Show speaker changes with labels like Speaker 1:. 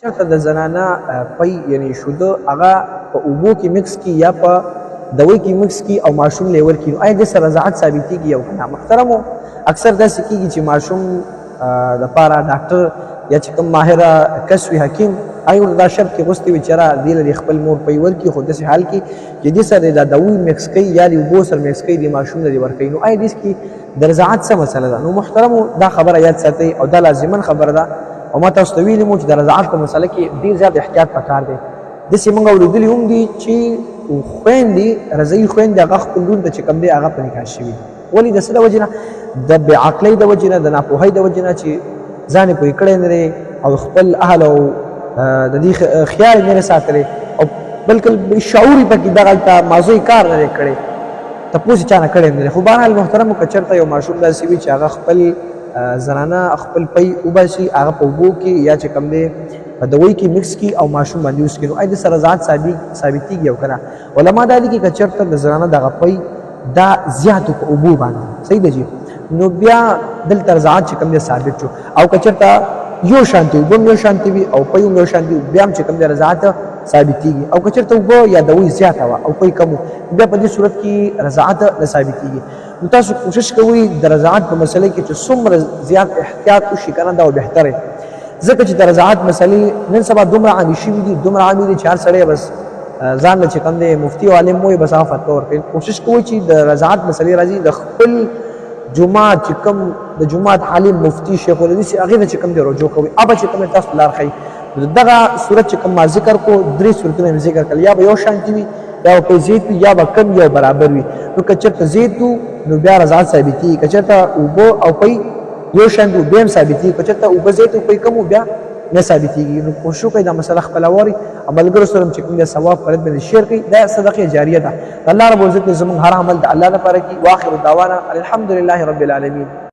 Speaker 1: چرته د زنانه پي یعنی شوده هغه په اوبو کې مکس کی یا په دوی کې مکس کی او ماشوم لیور کی آیا د سره رضاعت ثابتېږي او کنه محترمو اکثر داسې کېږي چې ماشوم د پاره ډاکټر یا چې کوم ماهره کس وي حکیم ایو دا شرط کې غوستي وي چې را دی لري خپل مور پي ورکی خو داسې حال کې چې د سره د دوی مکس کوي یا د اوبو سره مکس کوي د ماشوم د ورکوي نو آیا دې کې د رضاعت څه مسله ده نو محترمو دا خبره یاد ساتئ او دا لازما خبره ده او ما تاسو ته ویلي مو چې د رضاعت په مسله کې ډېر زیات احتیاط پکار دی داسې موږ اورېدلي هم دي چې خویندې رضعي خویندې هغه خپل لور ته چې کوم دی هغه په نکاح شوي ولې د څه د وجې نه د بېعقلۍ د وجې نه د ناپوهۍ د وجې نه چې ځان یې پوه کړی نه دی او خپل اهل او د دې خیال یې نه ساتلی او بلکې شعور یې پکې دغلته موضوع کار نه دی کړی تپوس یې چا نه کړی نه دی خو بهرحال محترمو که چېرته یو ماشوم داسې وي چې هغه خپل زنانه خپل پي وباسي هغه په اوبو کې یا چې کوم دی په دوی کې مکس کی او ماشوم باندې یوز کړي نو آیا د سره رضاعت ثابتېږي او که نه علما دا دي چې که چېرته د زنانه دغه پي دا زیاتو په اوبو باندې صحیح ده جي نو بیا دلته رضاعت چې کوم دی ثابت شو او که چېرته یو شانتي اوبه هم یو شانتي وي او پي هم یو شانتي بیا هم چې کوم دی رضاعت ثابتېږي او که چېرته اوبه یا دوی زیاته وه او پي کم بیا په دې صورت کې رضاعت نه ثابتېږي نو تاسو کوشش کوئ د رضاعت په مسله کې چې څومره زیات احتیاط وشي که نه دا بهتره ځکه چې د رضاعت مسلې نن سبا دومره عامې شوي دي دومره عامې دي چې هر سړی بس ځان له چې کوم دی مفتي او عالم وایي بس هغه فتوا ورکوي کوشش کوئ چې د رضاعت مسلې راځي د خپل جومات چې کوم د جومات عالم مفتي شیخ الحدیث هغې نه چې کوم دی رجوع کوئ ابه چې کوم تاسو لار ښایي دغه صورت چې کوم ما ذکر کو درې صورتونه مې ذکر کړل یا به یو شانتي وي یا به زیات وي یا به کم یا برابر وي نو که چېرته زیات وو نو بیا رضاعت ثابتېږي که چېرته اوبه او پي یو شان دي بیا هم ثابتېږي که چېرته اوبه زیات او پي کم بیا نه ثابتېږي نو کوشش وکړئ دا مسله خپله واورئ او ملګرو سره هم چې کوم دی ثواب فرد باندې شیر کړئ دا صدقې جاریه ده الله رب العزت زموږ هر عمل د الله لپاره کړي واخر دعوانا الحمدلله رب العالمین